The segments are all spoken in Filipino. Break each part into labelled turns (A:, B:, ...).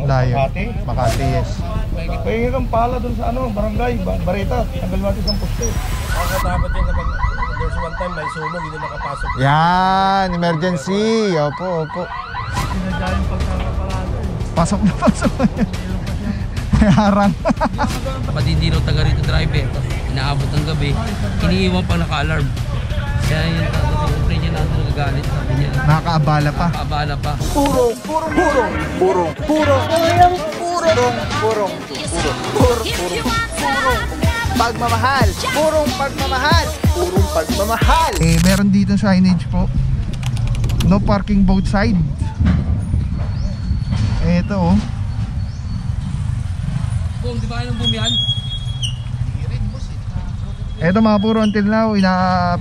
A: Layo. Makati, yes.
B: Pahingi kang pala dun sa barangay, Barita. Tanggal natin sa poste.
C: Nakakatakot yun kapag there's one time may sunog, hindi makapasok.
A: Yan, emergency. Opo.
B: Sinadya yung pagkakaparada eh.
A: Pasok na pasok. Harang.
D: Kapag hindi raw taga rito driver, inaabot ng gabi, iniiwan pang naka-alarm. Kaya yun, yung friend niya natin nagagalit, sabi niya.
A: Nakakaabala pa.
D: Nakakaabala pa.
A: Purong. Pagmamahal. Purong pagmamahal. Meron dito signage po. No parking both side. Ito
D: Boom, di ba kayo ng boom yan?
A: Ito mga puro until now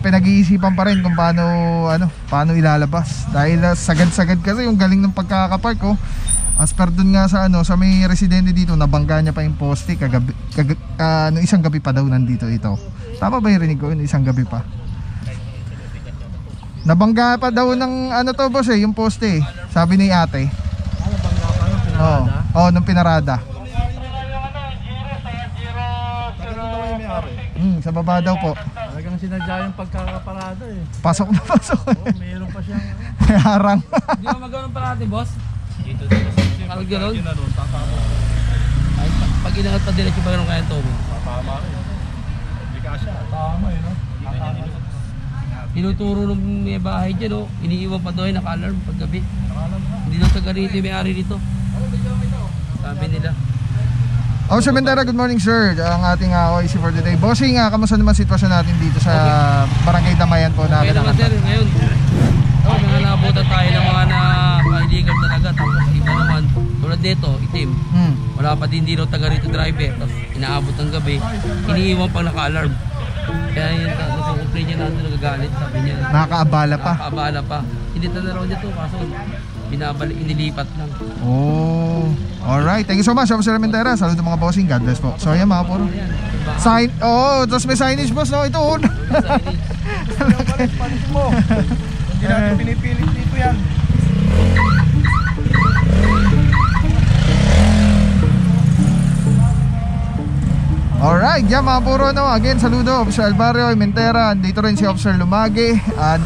A: pinag-iisipan pa rin kung paano ilalabas. Dahil sagad-sagad kasi yung galing ng pagkakapark ko. As per dun nga sa may residente dito, nabangga niya pa yung poste kagabi, isang gabi pa daw nandito ito. Tama ba yung rinig ko? Isang gabi pa. Nabangga pa daw ng to boss yung poste. Sabi ni ate.
B: Nabangga pa nung pinarada?
A: Nung pinarada. Sa baba daw po.
B: Talagang sinadya yung pagkakaparada eh.
A: Pasok na pasok.
B: Mayroon pa siyang
A: harang.
D: Hindi mo magawa ng parati, boss? Dito parang gano'n? Ay, pag inangat pa diretso ba gano'n kaya ito?
C: Tama rin. Hindi ka siya.
B: tama eh, no?
D: Tinuturo ng may bahay dyan, iniiwan pa doon, naka-alarm paggabi. Hindi daw taga rito yung may-ari dito. Sabi nila.
A: Sir Mendera, good morning sir. Ang ating OIC for today. Bossing, kamusta naman sitwasyon natin dito sa Barangay Damayan po natin?
D: Okay naman sir, ngayon. Mga naabutan tayo ng mga na-illegal talaga. Tapos iba naman, tulad dito, itim. Wala pa din daw taga rito driver. Tapos inaabot ng gabi, iniiwan pang naka-alarm. Kaya yun, yung complaint niya natin nagagalit, sabi niya.
A: Nakakaabala pa.
D: Nakakaabala pa. Hindi na raw niya to, kaso inilipat lang.
A: Alright, thank you so much Officer Mendera. Saludo mga bossing, God bless po. So yan mga puro sign, tapos may signage boss, no? Ito
B: Panis mo. Hindi natin pinipilit dito yan.
A: Alright, yan mga puro again, saludo Officer Alvario, Mendera. Dito rin si Officer Lumage,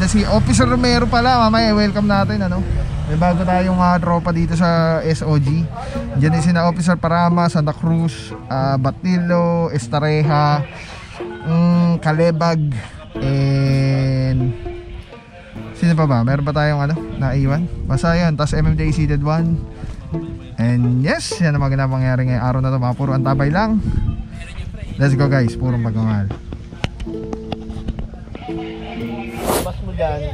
A: si Officer Romero pala. Mamaya welcome natin may bago tayong tropa dito sa SOG. Diyan din sina Officer Parama, Santa Cruz, Batilo, Estareja, Kalebag, and sino pa ba? Meron pa tayong naiwan? Basta yan, tas MMDA seated 1. And yes, yan ang magandang mangyari ngayong araw na to. Mga puro antabay lang. Let's go guys, purong pagmamahal.
C: Bas mo dyan,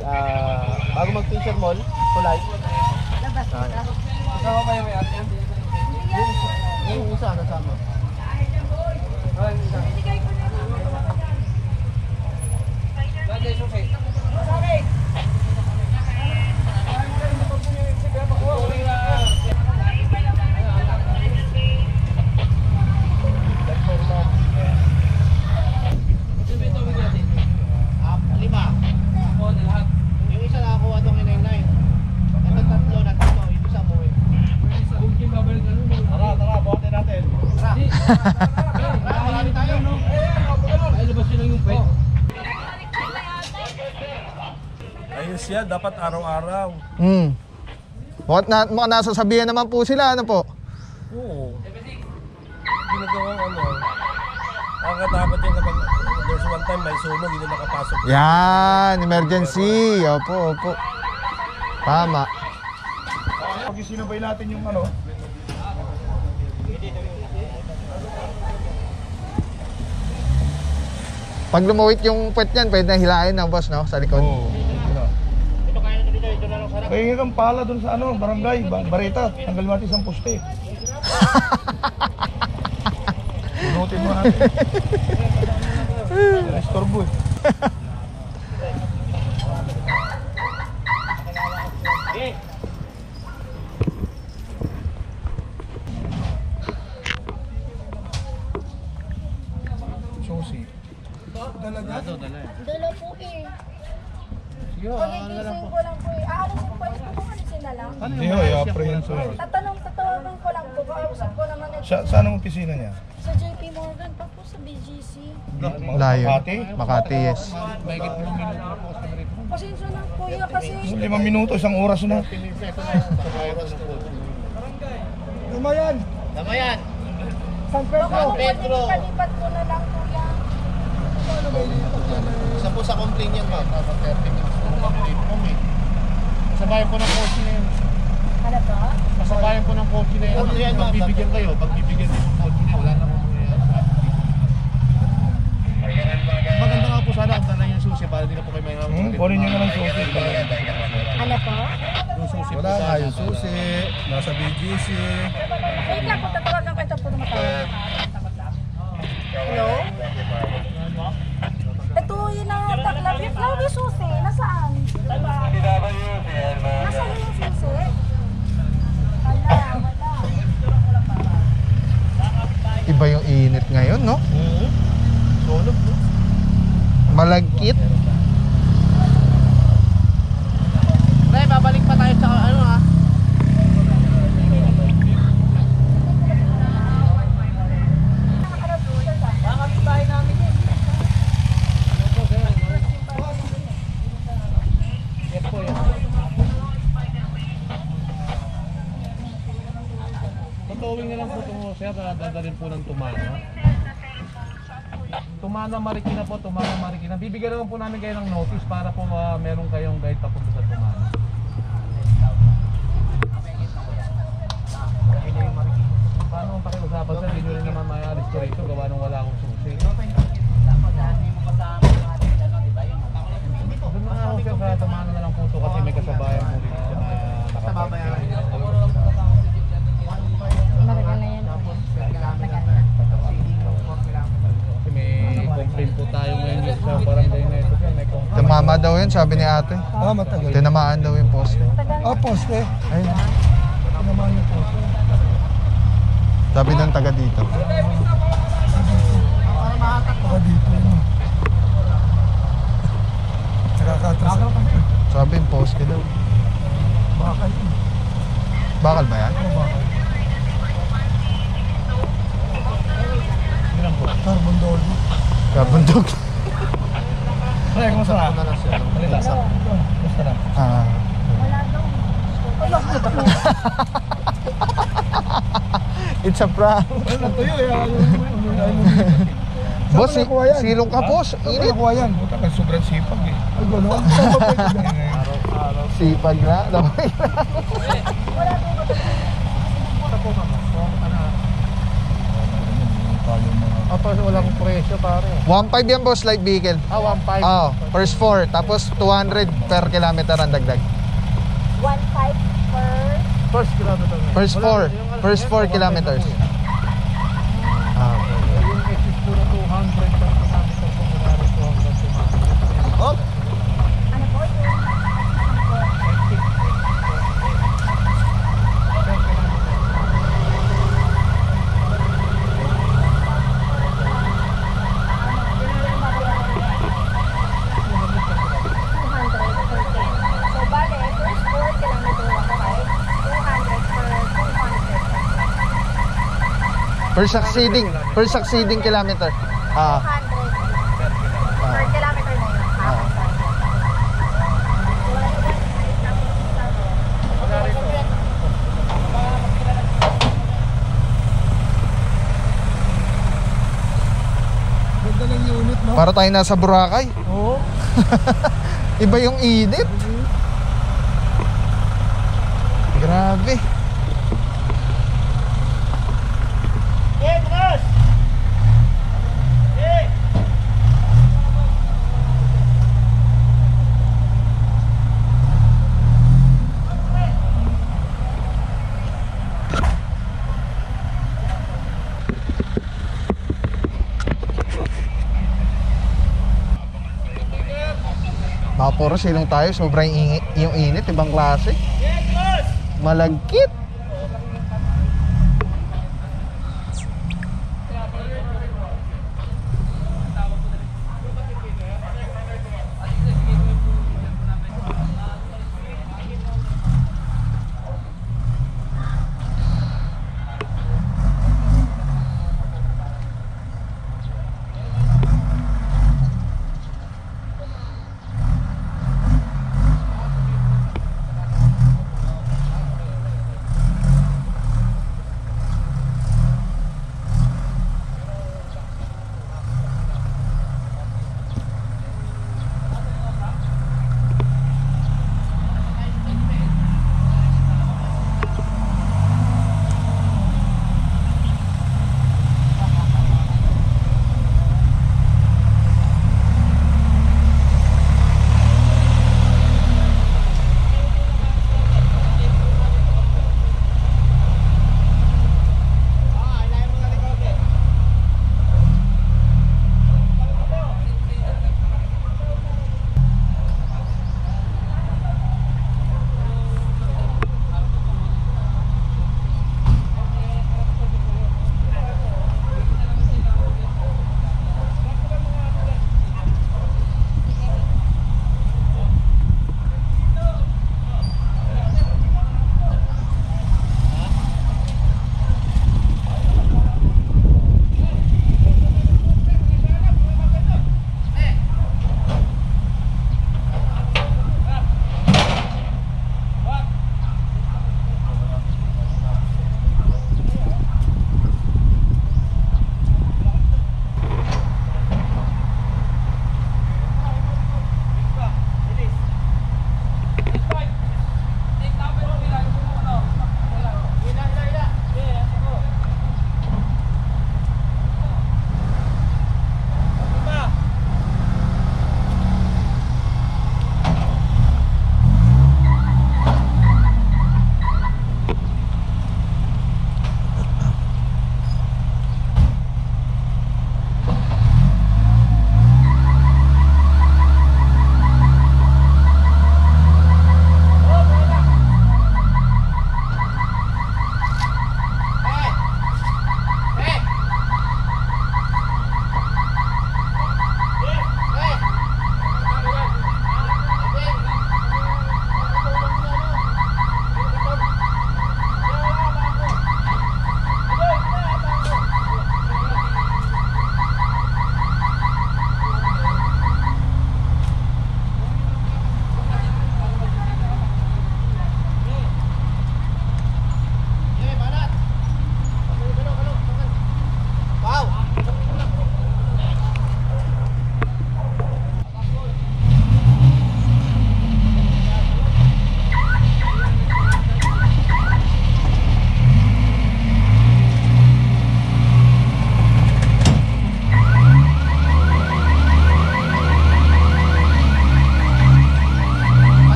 C: bago mag-Fisher Mall, tulay. Kasama kayo may ate yan? Yung isa, kasama. Yung isa nakakuha itong inay-nine. Ito tatlo na tatlo, yung isa mo eh. Tara, buhatin natin. Tara. Marami tayo, no?
D: Ay, labas yun lang yung pet.
C: Ayos yan, dapat araw-araw.
A: Mga nasasabihan naman po sila, po?
C: Oo. Ginagawang nakakatakot yun kapag there's one time may sunog, hindi makapasok.
A: Yan, emergency. Opo. Tama.
B: Pag isinabay natin yung
A: Pag lumuwit yung puwet niyan, pwede na hilain ng boss, no? Sa likod.
B: pahingi kang pala dun sa barangay, Barita. Tanggal natin sa poste. Bunutin mo natin. Istorbo eh. Susi.
E: Dala po eh. Pagigising ko lang po eh. Aalisin po. Alisin na lang.
B: Hindi ho, i-apprehenso.
E: Tatawagan ko
B: Saan ang opisina niya?
E: Sa JP Morgan pa po sa BGC.
A: Layo.
B: Makati?
A: Makati, yes.
E: Pasensya na kuya kasi
B: 5 minuto, 1 oras na. Lumayan!
E: San Pedro. Palipat ko na lang kuya.
F: Isa po sa complaint yan, ma'am. 30 minutes na complete po, eh. Kasabayan po ng coach na yun.
E: Ano to?
F: Kasabayan po ng coach na yun. Pagbibigyan kayo, pagbibigyan din ng coach na yun, wala namang maganda nga po sana ang dala yung susi para hindi na po kayo may
B: Kunin niyo na lang susi.
E: Ano to?
F: yung susi
B: Wala nga yung susi, nasa BGC.
E: Wait lang po, tatawagan ko ito po tumatawag. Hello? Ito yun ang taklap. Yung susi, nasaan? Nasaan yung susi? Wala.
A: Iba yung init ngayon, no?
F: Solog, no?
A: Malagkit.
F: Pre, babalik pa tayo sa ano, ha? Totowing na lang po ito, sir, dadalhin po ng Tumana. Tumana Marikina po, Tumana Marikina. Bibigyan naman po namin kayo ng notice para po meron kayong guide papunta sa Tumana. Paano ang pakiusapan, sir? Hindi nyo rin naman maaalis ko rito, gawa nung wala akong susi. Doon na ako, sir, sa Tumana na lang po ito kasi may kasabayan po rito siya na nakapagbigay.
E: Matagal na yan.
F: Kasi may complaint po tayo ngayon sa barangay na ito. May complaint.
A: Tumama daw yun, sabi ni ate.
B: Matagal.
A: Tinamaan daw yung poste.
B: Poste.
A: Ayun.
B: Tinamaan yung poste.
A: Sabi ng taga dito.
B: Baka dito yun. Nakakatras.
A: Sabi yung poste daw.
B: Bakal.
A: Bakal ba yan?
B: Carbon dolby.
A: Kabundok.
B: Pre, kumusta na? Kumusta na?
A: Ah. It's a prank.
B: Natuyo eh.
A: Boss, silong ka boss. Init.
B: Nakuha yan. Buta ka, sobrang sipag eh. Ay, gano'n.
A: Sipag na. Damay na.
F: Wala akong presyo, pare.
A: 1.5 yan boss, light vehicle.
F: 1.5.
A: Oh, first 4. Tapos 200 per kilometer ang dagdag.
E: 1.5 per...
F: First kilometer.
A: First 4. First 4 kilometers. Ah, okay.
F: Yung exit po na 200 per kilometer po mula rito hanggang Tumana.
A: Oh,
E: Ano po yun? So, bale, first 4 kilometer 1.5, 200
A: per succeeding kilometer. Ah.
E: 200 per kilometer na yun.
B: Ganda ng unit, no?
A: Para tayo nasa Boracay.
B: Oo.
A: Iba yung init. Grabe. Puro silong tayo, sobrang yung init, ibang klase. Malagkit.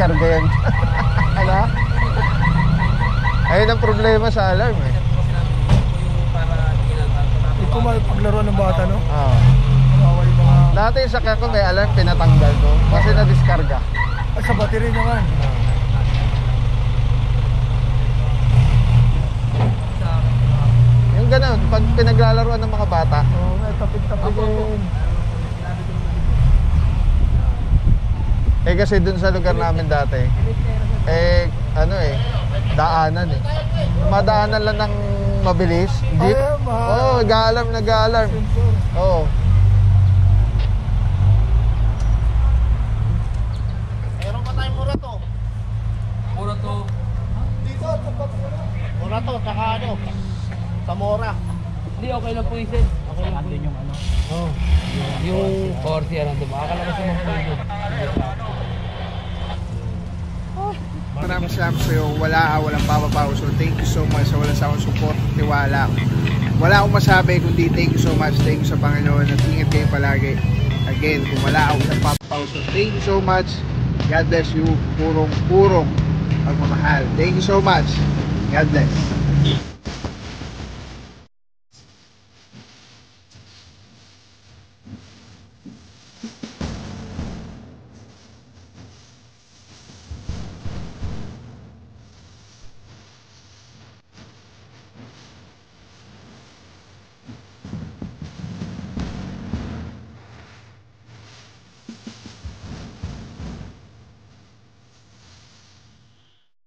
A: diskarga yan. Ano? Ayun ang problema sa alarm eh.
B: Ito paglaro ng bata, no?
A: Oo.
B: Kawawa yung mga...
A: Dati sa sakya ko may alarm, pinatanggal ko. Kasi na-diskarga.
B: Ay, sa battery naman.
A: Yung ganun, pag pinaglalaruan ng mga bata.
B: Oo, may tapig-tapigin.
A: Eh kasi dun sa lugar namin dati, eh ano eh, daanan eh. Madaanan lang ng mabilis. Hindi.
B: Ay, mahal.
A: Oh, nag-alarm. Oo.
F: Meron pa tayong mura to.
D: Mura to.
F: Mura to, tsaka ano, Zamora.
D: Hindi, okay lang po isin. Okay lang po yung ano. Oh. Yung Corsi, ano, diba? Akala kasi mag-pulo.
A: Maraming salamat sa'yo. Walang papapaw. So thank you so much sa walang sawang support, tiwala. Wala akong masabi kundi thank you so much. Thank you sa Panginoon at ingat kayo palagi. Again, kung wala akong sa papapaw. So thank you so much. God bless you. Purong pagmamahal. Thank you so much. God bless.